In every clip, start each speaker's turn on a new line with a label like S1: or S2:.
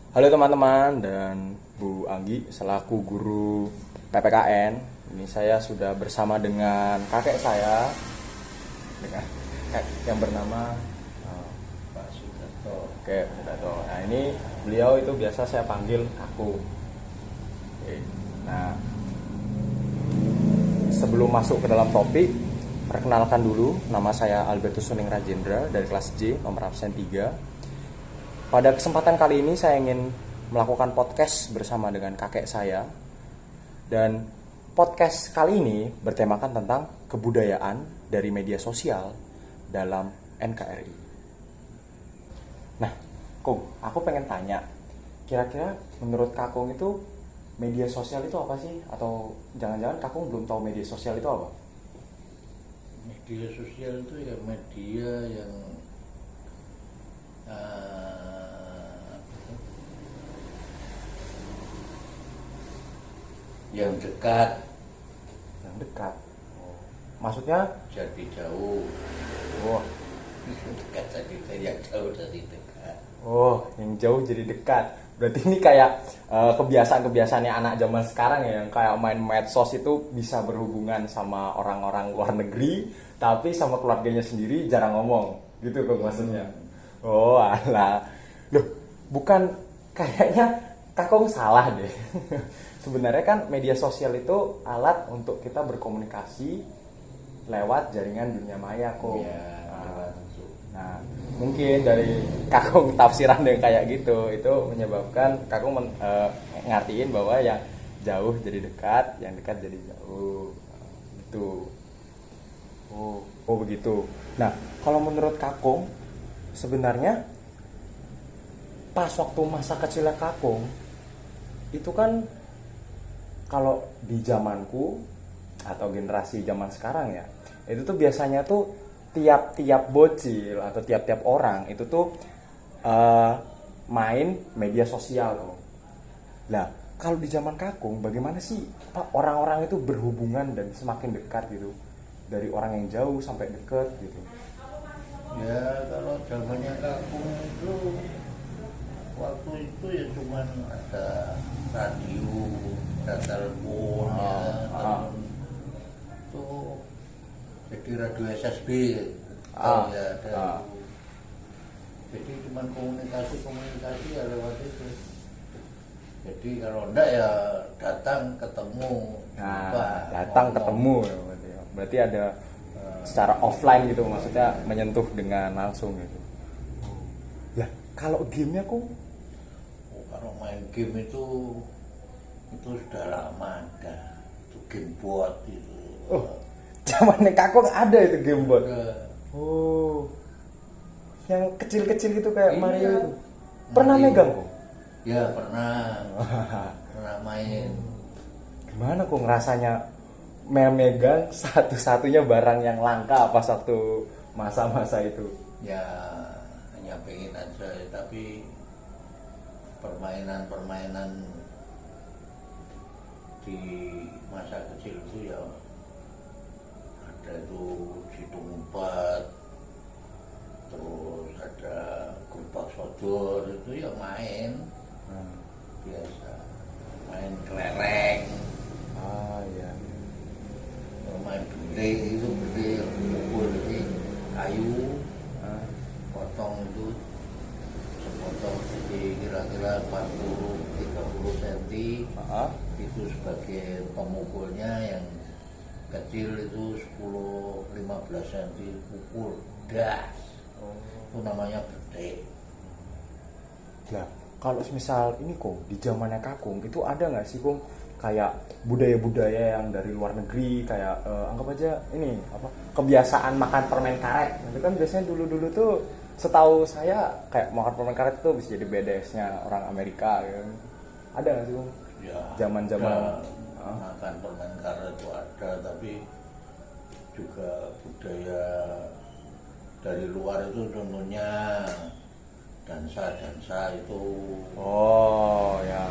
S1: Halo teman-teman dan Bu Anggi selaku guru PPKN. Ini saya sudah bersama dengan kakek saya dengan yang bernama
S2: Pak Sudarto.
S1: Kakek Sudarto. Nah ini beliau itu biasa saya panggil Kaku. Oke. Nah sebelum masuk ke dalam topik, perkenalkan dulu, nama saya Albertus Suning Rajendra dari kelas J nomor absen 3. Pada kesempatan kali ini saya ingin melakukan podcast bersama dengan kakek saya. Dan podcast kali ini bertemakan tentang kebudayaan dari media sosial dalam NKRI. Nah, Kung, aku pengen tanya, kira-kira menurut Kakung itu media sosial itu apa sih? Atau jangan-jangan Kakung belum tahu media sosial itu apa?
S2: Media sosial itu ya media yang yang dekat
S1: Yang dekat. Maksudnya,
S2: jadi jauh.
S1: oh,
S2: Dekat jadi yang jauh dari dekat.
S1: yang jauh jadi dekat. Berarti ini kayak kebiasaan-kebiasaannya anak zaman sekarang ya, yang kayak main medsos itu bisa berhubungan sama orang-orang luar negeri, tapi sama keluarganya sendiri jarang ngomong. Gitu kok maksudnya. Oh, alah. Loh, bukan, kayaknya Kakong salah deh. Sebenarnya kan media sosial itu alat untuk kita berkomunikasi lewat jaringan dunia maya kok.
S2: Ya, lewat itu.
S1: Nah, mungkin dari Kakung tafsiran yang kayak gitu itu menyebabkan Kakung ngertiin bahwa yang jauh jadi dekat, yang dekat jadi jauh. Gitu. Oh begitu. Nah, kalau menurut Kakung sebenarnya pas waktu masa kecilnya Kakung itu kan, kalau di zamanku atau generasi zaman sekarang ya, itu tuh biasanya tuh tiap-tiap bocil atau tiap-tiap orang itu tuh main media sosial tuh. Nah, kalau di zaman Kakung bagaimana sih Pak orang-orang itu berhubungan dan semakin dekat gitu, dari orang yang jauh sampai dekat gitu?
S2: Ya kalau zamannya kampung itu waktu itu ya cuman ada radio, ada telepon, telepon itu jadi radio SSB, ya ada. Jadi cuman komunikasi ya lewat itu. Jadi kalau enggak ya datang ketemu.
S1: Datang ketemu ya, berarti ada secara offline gitu, maksudnya menyentuh dengan langsung gitu. Lah, kalau gamenya kok?
S2: Kalau main game itu sudah lama ada. Itu game bot itu.
S1: Zamannya Kakung ada itu game bot.
S2: Ada.
S1: Yang kecil-kecil gitu kayak
S2: Iya.
S1: Mario itu. Pernah
S2: Mario.
S1: megang kok?
S2: Ya pernah. Pernah main.
S1: Gimana kok rasanya memegang satu-satunya barang yang langka pas waktu masa-masa itu?
S2: Ya hanya pengen aja, tapi permainan di masa kecil itu ya ada itu hitung empat, terus ada gerobak sodor, itu ya main biasa, main kelereng,
S1: Iya.
S2: main beli itu beli pukul ini kayu, potong itu sepotong jadi kira-kira 40-30 cm, itu sebagai pemukulnya, yang kecil itu 10-15 cm pukul das, itu namanya betik.
S1: Nah, kalau misal ini kok di zamannya Kakung itu ada nggak sih Kung kayak budaya-budaya yang dari luar negeri, kayak anggap aja ini apa, kebiasaan makan permen karet. Itu kan biasanya dulu-dulu tuh setahu saya kayak makan permen karet itu bisa jadi BDS-nya orang Amerika gitu. Ada nggak sih Kung?
S2: Ya,
S1: Zaman-zaman
S2: makan permen karet itu ada, tapi juga budaya dari luar itu contohnya dansa itu.
S1: Ya.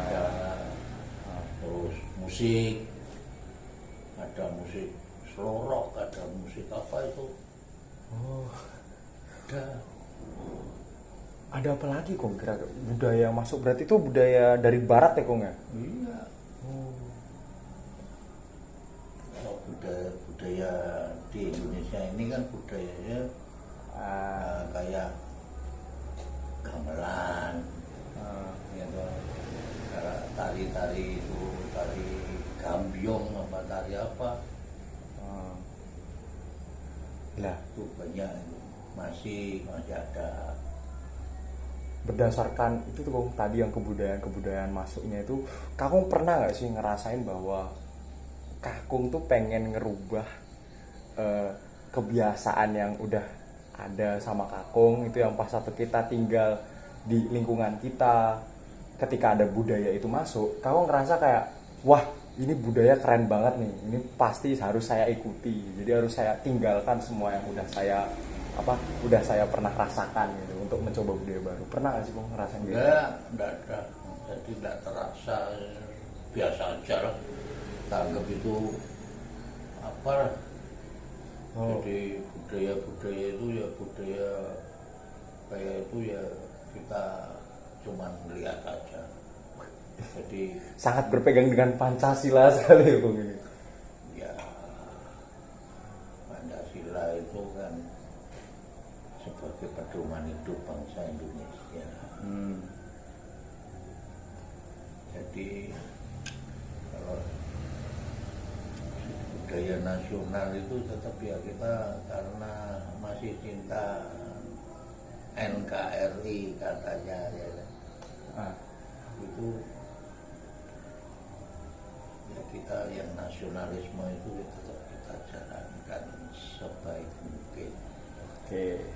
S2: Terus musik, ada musik slow rock, ada musik apa itu.
S1: ada apa lagi Kong kira budaya masuk berarti itu budaya dari barat ya Kong ya?
S2: Iya. Kalau budaya budaya di Indonesia ini kan budayanya kayak gamelan, ya toh. Kayak tari-tari itu, tari gambyong apa tari apa,
S1: Lah
S2: itu banyak itu. masih ada.
S1: berdasarkan itu tuh Kong tadi yang kebudayaan masuknya itu Kakung pernah nggak sih ngerasain bahwa Kakung tuh pengen ngerubah kebiasaan yang udah ada sama Kakung itu yang pas satu kita tinggal di lingkungan kita ketika ada budaya itu masuk Kakung ngerasa kayak wah ini budaya keren banget nih ini pasti harus saya ikuti jadi harus saya tinggalkan semua yang udah saya pernah rasakan gitu untuk mencoba budaya baru pernah nggak sih Kong ngerasain gitu?
S2: Enggak ada. Jadi enggak terasa, biasa aja lah. Tanggap itu apa lah. Jadi budaya-budaya itu ya budaya kayak itu ya kita cuman melihat aja. Jadi
S1: Sangat berpegang dengan Pancasila sekali ya Kong ini.
S2: ya Pancasila itu kan sebagai pedoman hidup bangsa Indonesia. Jadi kalau budaya nasional itu tetap ya kita karena masih cinta NKRI katanya ya. Itu ya kita yang nasionalisme itu ya tetap kita jalankan sebaik mungkin.
S1: Oke.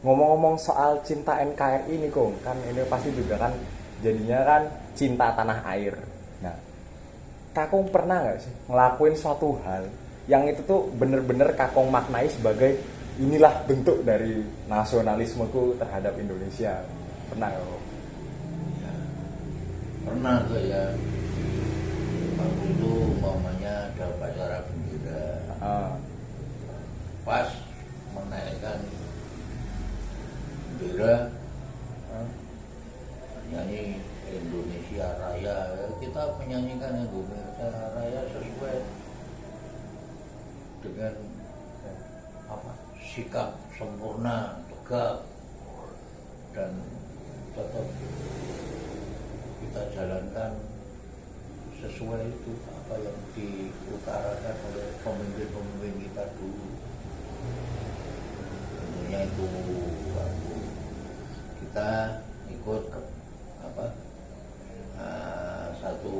S1: Ngomong-ngomong soal cinta NKRI nih Kong, kan ini pasti juga kan jadinya kan cinta tanah air. Nah, Kakung pernah nggak sih ngelakuin suatu hal yang itu tuh bener-bener Kakung maknai sebagai inilah bentuk dari nasionalismeku terhadap Indonesia? Pernah nggak Kong?
S2: Ya, pernah tuh ya waktu itu umpamanya ada upacara bendera pas menaikkan bendera nyanyi Indonesia Raya ya, kita menyanyikan Indonesia Raya sesuai dengan sikap sempurna tegak dan tetap kita jalankan sesuai itu apa yang diutarakan oleh pemimpin-pemimpin kita dulu. Tentunya itu waktu kita ikut satu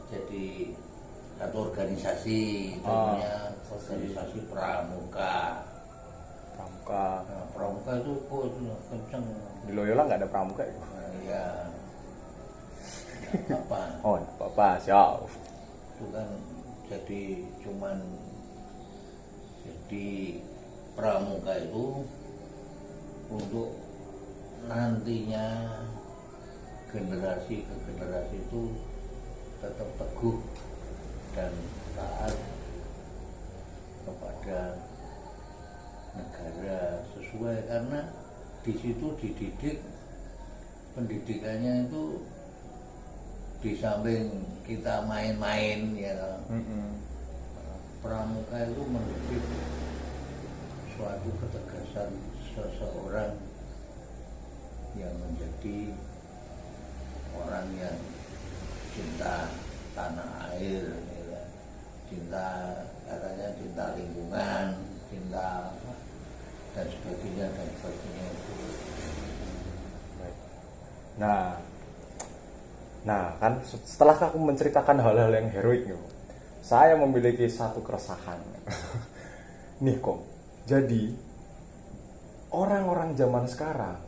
S2: jadi satu organisasi namanya organisasi pramuka. Nah, pramuka itu kok kenceng
S1: Di Loyola nggak ada pramuka ya?
S2: ya apa
S1: Oh, nggak apa-apa, siap.
S2: itu kan jadi cuman jadi pramuka itu untuk nantinya generasi ke generasi itu tetap teguh dan taat kepada negara sesuai karena di situ dididik pendidikannya itu di samping kita main-main ya pramuka itu mendidik suatu ketegasan seseorang yang menjadi orang yang cinta tanah air ya. Katanya cinta lingkungan cinta dan sebagainya itu.
S1: Nah kan setelah aku menceritakan hal-hal yang heroik nih, saya memiliki satu keresahan. Nih Kong, jadi orang-orang zaman sekarang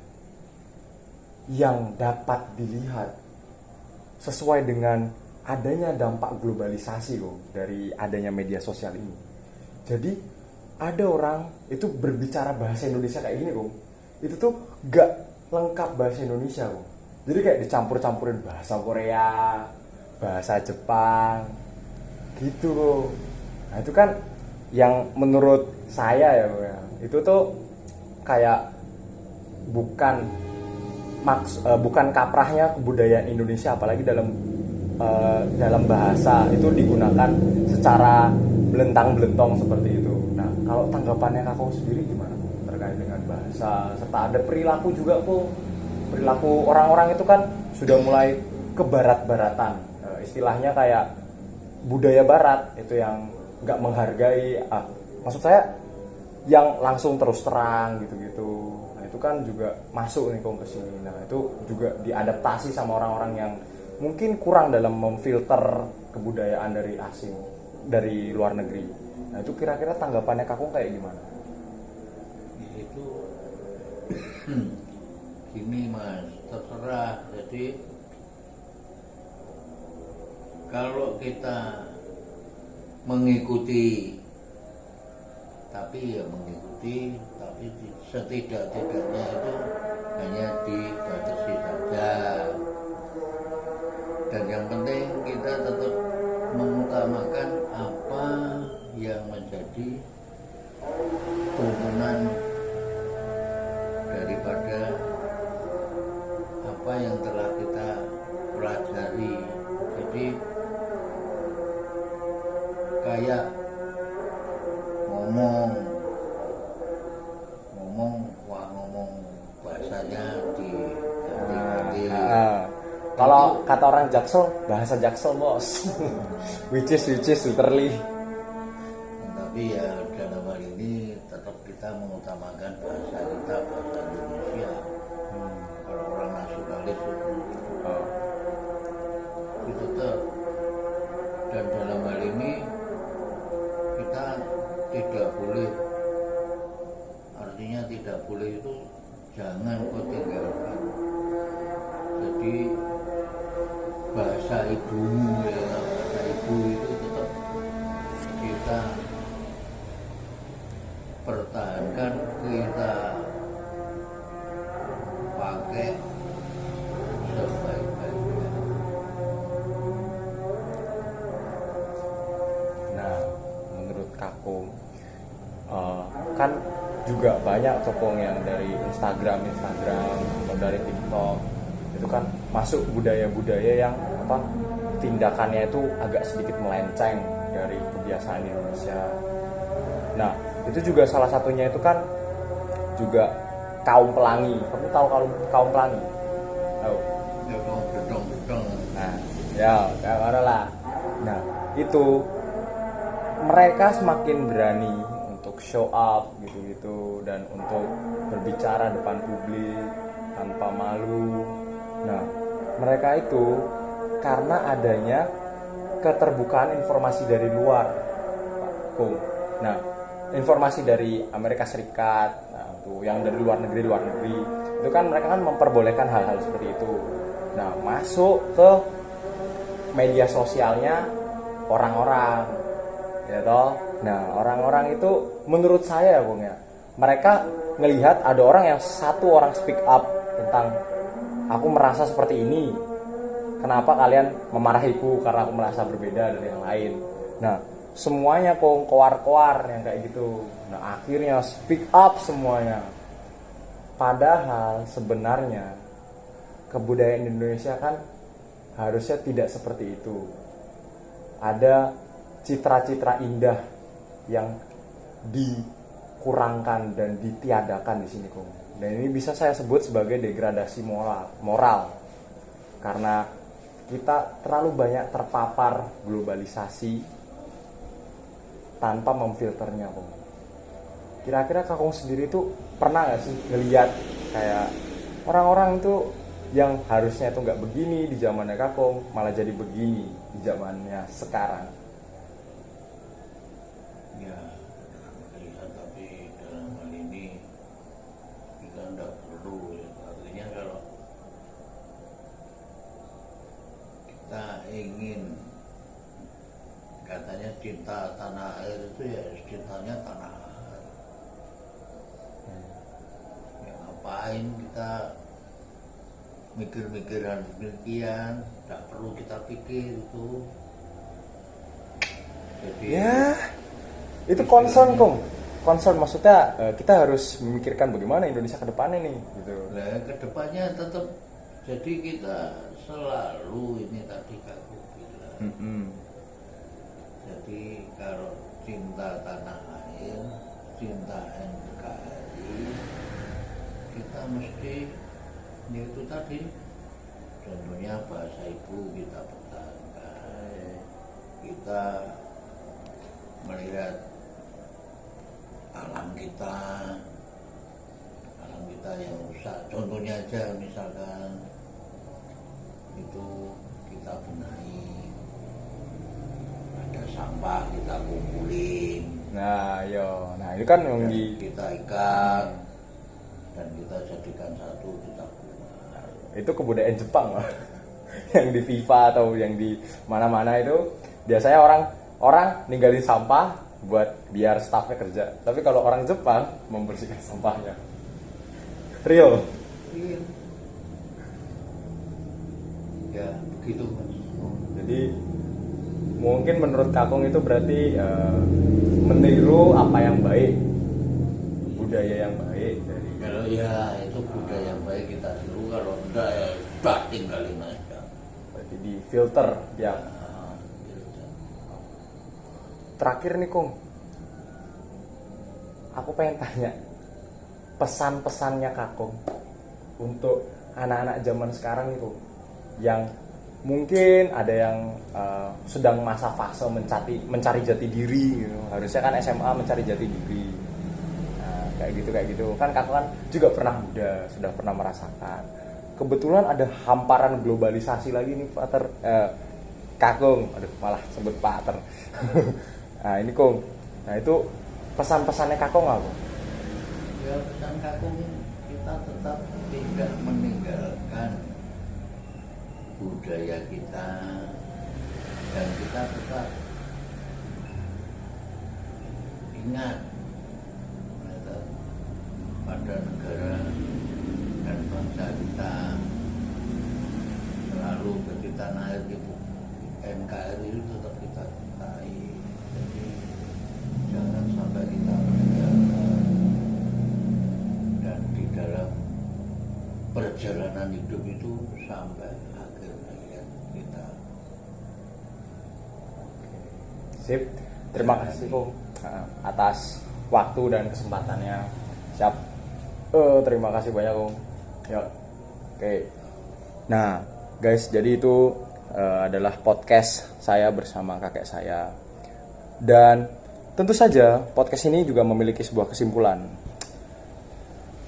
S1: yang dapat dilihat sesuai dengan adanya dampak globalisasi kok dari adanya media sosial ini. Jadi ada orang itu berbicara bahasa Indonesia kayak gini kok, itu tuh gak lengkap bahasa Indonesia kok. Jadi kayak dicampur-campurin bahasa Korea, bahasa Jepang, gitu kok. Nah itu kan yang menurut saya ya itu tuh kayak bukan bukan kaprahnya kebudayaan Indonesia, apalagi dalam bahasa itu digunakan secara belentang-belentong seperti itu. Nah, kalau tanggapannya kakak sendiri gimana terkait dengan bahasa serta ada perilaku juga kok, perilaku orang-orang itu kan sudah mulai ke barat-baratan. Istilahnya kayak budaya barat itu yang nggak menghargai, maksud saya yang langsung terus terang gitu-gitu. Nah, itu kan juga masuk nih kok ke sini. Nah, itu juga diadaptasi sama orang-orang yang mungkin kurang dalam memfilter kebudayaan dari asing, dari luar negeri. Nah, itu kira-kira tanggapannya kakung kayak gimana?
S2: Itu gini mas, terserah. Jadi kalau kita mengikuti, tapi setidak-tidaknya itu hanya dibatasi saja. Dan yang penting kita tetap mengutamakan apa yang menjadi tuntunan daripada apa yang telah kita pelajari. Jadi kayak ngomong bahasanya diganti-ganti.
S1: Kalau kata orang Jaksel, bahasa Jaksel bos, which is literally.
S2: Tapi ya dalam hal ini tetap kita mengutamakan bahasa kita, bahasa Indonesia. Kalau orang nasionalis itu tetap. Dan dalam hal ini kita tidak boleh, artinya tidak boleh itu jangan kau tinggalkan. Jadi bahasa ibumu ya, bahasa ibu itu tetap kita pertahankan, kita pakai sebaik-baiknya.
S1: Nah, menurut kakung kan juga banyak tokong yang dari Instagram atau dari TikTok itu kan masuk budaya-budaya yang tindakannya itu agak sedikit melenceng dari kebiasaan Indonesia. Nah, itu juga salah satunya itu kan juga kaum pelangi. Kamu tahu kaum pelangi? Tahu?
S2: Ya kalau gedong-gedong.
S1: Nah, ya kayak mana lah. Nah, itu mereka semakin berani untuk show up gitu-gitu dan untuk berbicara depan publik tanpa malu. Nah, mereka itu karena adanya keterbukaan informasi dari luar, Pak Kung. Nah, informasi dari Amerika Serikat, nah, tuh yang dari luar negeri itu kan mereka kan memperbolehkan hal-hal seperti itu. Nah, masuk ke media sosialnya orang-orang, ya toh. Nah, orang-orang itu menurut saya Bung ya, mereka ngelihat ada orang yang satu orang speak up tentang aku merasa seperti ini. Kenapa kalian memarahiku karena aku merasa berbeda dari yang lain? Nah, semuanya kok koar-koar yang kayak gitu. Nah, akhirnya speak up semuanya. Padahal sebenarnya kebudayaan Indonesia kan harusnya tidak seperti itu. Ada citra-citra indah yang dikurangkan dan ditiadakan di sini, Kong. Dan ini bisa saya sebut sebagai degradasi moral. Karena kita terlalu banyak terpapar globalisasi tanpa memfilternya, Kong. Kira-kira Kakong sendiri tuh pernah gak sih ngeliat kayak orang-orang itu yang harusnya itu nggak begini di zamannya Kakong malah jadi begini di zamannya sekarang?
S2: Ya, melihat, tapi dalam hal ini kita tidak perlu ya. Artinya kalau kita ingin katanya cinta tanah air itu ya cintanya tanah air. Ya ngapain kita mikir-mikiran demikian, tidak perlu kita pikir itu. Jadi
S1: Ya, itu concern, Kong. concern, maksudnya kita harus memikirkan bagaimana Indonesia ke depannya nih gitu.
S2: Nah, kedepannya tetap jadi kita selalu ini tadi aku bilang. Jadi kalau cinta tanah air, cinta NKRI, kita mesti itu tadi, contohnya bahasa ibu kita pertahankan, kita melihat alam kita yang rusak, contohnya aja misalkan itu kita benahi, ada sampah kita kumpulin,
S1: Nah ini kan yang di
S2: kita ikat dan kita jadikan satu, kita buat.
S1: itu kebudayaan Jepang loh. Yang di FIFA atau yang di mana-mana itu biasanya orang ninggalin sampah buat biar staffnya kerja, tapi kalau orang Jepang membersihkan sampahnya. Real.
S2: Iya. Ya begitu Mas.
S1: Jadi mungkin menurut Kakung itu berarti meniru apa yang baik, budaya yang baik dari.
S2: Kalau ya itu budaya yang baik kita tiru, kalau enggak ya udah tinggalin aja.
S1: Berarti di filter ya.
S2: Nah, gitu.
S1: Terakhir nih Kung, aku pengen tanya pesan-pesannya Kakung untuk anak-anak zaman sekarang nih Kung, yang mungkin ada yang sedang masa fase mencari jati diri gitu. Harusnya kan SMA mencari jati diri. Nah, kayak gitu kan Kakung kan juga pernah muda, sudah pernah merasakan. Kebetulan ada hamparan globalisasi lagi nih Pater, Kakung, aduh malah sebut Pater. Nah ini Kung, nah itu pesan-pesannya Kakung apa?
S2: Ya pesan Kakung, kita tetap tidak meninggalkan budaya kita dan kita tetap ingat pada negara dan bangsa kita, selalu bagi tanah air itu NKRI itu tetap kita cintai. Jadi jangan sampai kita meninggalkan, dan di dalam perjalanan hidup itu sampai akhir hayat kita.
S1: Sip, terima kasih Kung atas waktu dan kesempatannya. Siap. Terima kasih banyak Kung. Yuk. Oke. Nah, guys, jadi itu adalah podcast saya bersama kakek saya. Dan tentu saja podcast ini juga memiliki sebuah kesimpulan.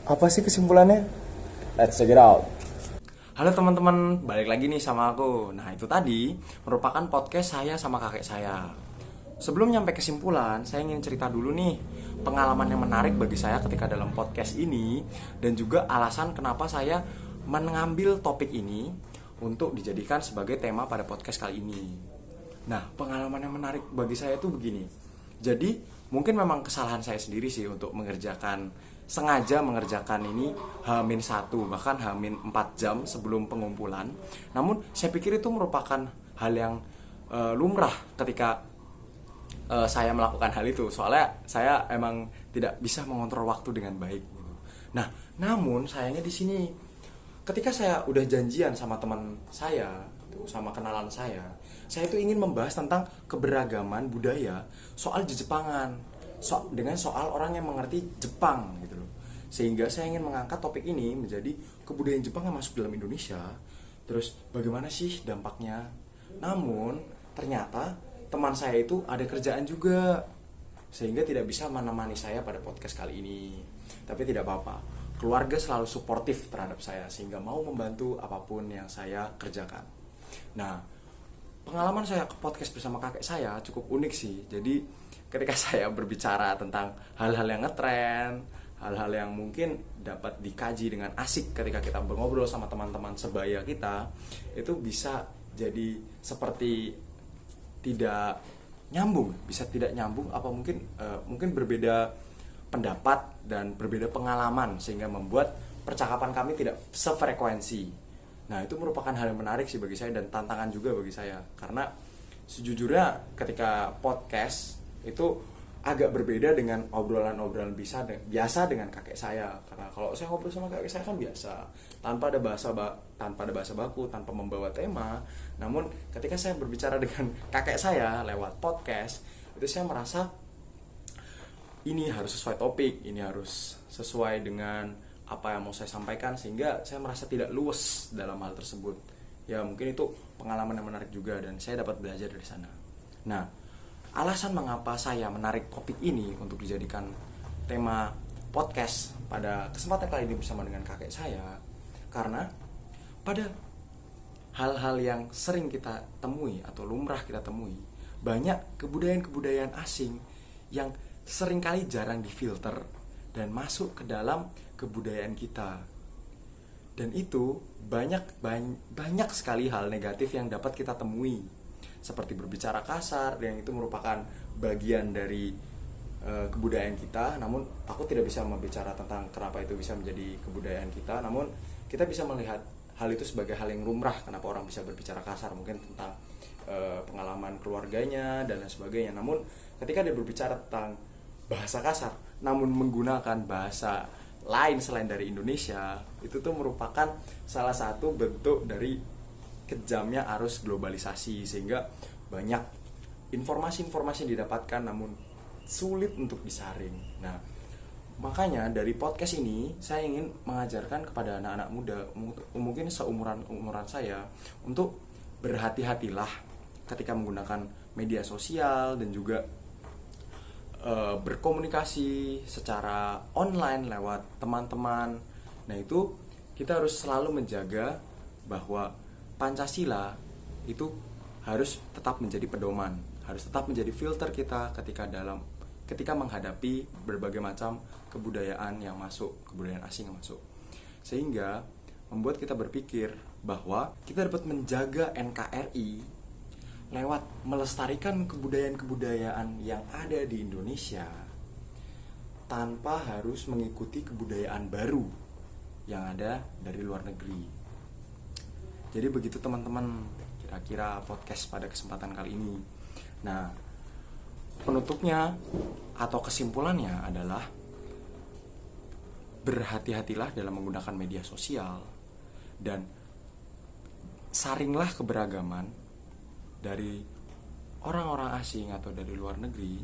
S1: Apa sih kesimpulannya? Let's check it out. Halo teman-teman, balik lagi nih sama aku. Nah itu tadi merupakan podcast saya sama kakek saya. Sebelum nyampe kesimpulan, saya ingin cerita dulu nih pengalaman yang menarik bagi saya ketika dalam podcast ini, dan juga alasan kenapa saya mengambil topik ini untuk dijadikan sebagai tema pada podcast kali ini. Nah, pengalaman yang menarik bagi saya itu begini. Jadi, mungkin memang kesalahan saya sendiri sih untuk sengaja mengerjakan ini H-1, bahkan H-4 jam sebelum pengumpulan. Namun, saya pikir itu merupakan hal yang lumrah ketika saya melakukan hal itu. Soalnya saya emang tidak bisa mengontrol waktu dengan baik gitu. Nah, namun sayangnya di sini ketika saya udah janjian sama teman saya, sama kenalan saya itu ingin membahas tentang keberagaman budaya soal Jepangan, dengan soal orang yang mengerti Jepang gitu loh. Sehingga saya ingin mengangkat topik ini menjadi kebudayaan Jepang yang masuk dalam Indonesia. Terus bagaimana sih dampaknya? Namun ternyata teman saya itu ada kerjaan juga, sehingga tidak bisa menemani saya pada podcast kali ini. Tapi tidak apa-apa, keluarga selalu suportif terhadap saya, sehingga mau membantu apapun yang saya kerjakan. Nah, pengalaman saya ke podcast bersama kakek saya cukup unik sih. Jadi ketika saya berbicara tentang hal-hal yang ngetren, hal-hal yang mungkin dapat dikaji dengan asik ketika kita ngobrol sama teman-teman sebaya kita, itu bisa jadi seperti tidak nyambung, apa mungkin berbeda pendapat dan berbeda pengalaman, sehingga membuat percakapan kami tidak sefrekuensi. Nah, itu merupakan hal yang menarik sih bagi saya dan tantangan juga bagi saya, karena sejujurnya ketika podcast itu agak berbeda dengan obrolan-obrolan biasa dengan kakek saya. Karena kalau saya ngobrol sama kakek saya kan biasa, tanpa ada bahasa baku, tanpa membawa tema. Namun ketika saya berbicara dengan kakek saya lewat podcast, itu saya merasa ini harus sesuai topik, ini harus sesuai dengan apa yang mau saya sampaikan, sehingga saya merasa tidak luwes dalam hal tersebut. Ya mungkin itu pengalaman yang menarik juga dan saya dapat belajar dari sana. Nah, alasan mengapa saya menarik topik ini untuk dijadikan tema podcast pada kesempatan kali ini bersama dengan kakek saya, karena pada hal-hal yang sering kita temui atau lumrah kita temui, banyak kebudayaan-kebudayaan asing yang seringkali jarang difilter dan masuk ke dalam kebudayaan kita. Dan itu banyak sekali hal negatif yang dapat kita temui, seperti berbicara kasar, yang itu merupakan bagian dari kebudayaan kita. Namun aku tidak bisa berbicara tentang kenapa itu bisa menjadi kebudayaan kita, namun kita bisa melihat hal itu sebagai hal yang lumrah. Kenapa orang bisa berbicara kasar, mungkin tentang pengalaman keluarganya dan lain sebagainya. Namun ketika dia berbicara tentang bahasa kasar namun menggunakan bahasa lain selain dari Indonesia, itu tuh merupakan salah satu bentuk dari kejamnya arus globalisasi, sehingga banyak informasi-informasi yang didapatkan namun sulit untuk disaring. Nah, makanya dari podcast ini saya ingin mengajarkan kepada anak-anak muda, mungkin seumuran saya, untuk berhati-hatilah ketika menggunakan media sosial dan juga berkomunikasi secara online lewat teman-teman. Nah, itu kita harus selalu menjaga bahwa Pancasila itu harus tetap menjadi pedoman, harus tetap menjadi filter kita ketika menghadapi berbagai macam kebudayaan yang masuk, kebudayaan asing yang masuk. Sehingga membuat kita berpikir bahwa kita dapat menjaga NKRI lewat melestarikan kebudayaan-kebudayaan yang ada di Indonesia tanpa harus mengikuti kebudayaan baru yang ada dari luar negeri. Jadi begitu teman-teman, kira-kira podcast pada kesempatan kali ini. Nah, penutupnya atau kesimpulannya adalah berhati-hatilah dalam menggunakan media sosial dan saringlah keberagaman dari orang-orang asing atau dari luar negeri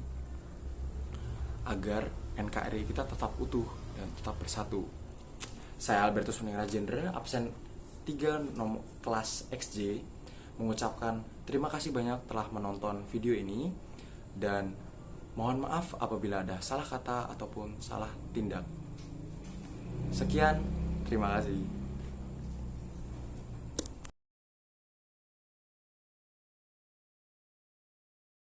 S1: agar NKRI kita tetap utuh dan tetap bersatu. Saya Albertus Rajendra, absen 3 kelas XJ, mengucapkan terima kasih banyak telah menonton video ini dan mohon maaf apabila ada salah kata ataupun salah tindak. Sekian, terima kasih.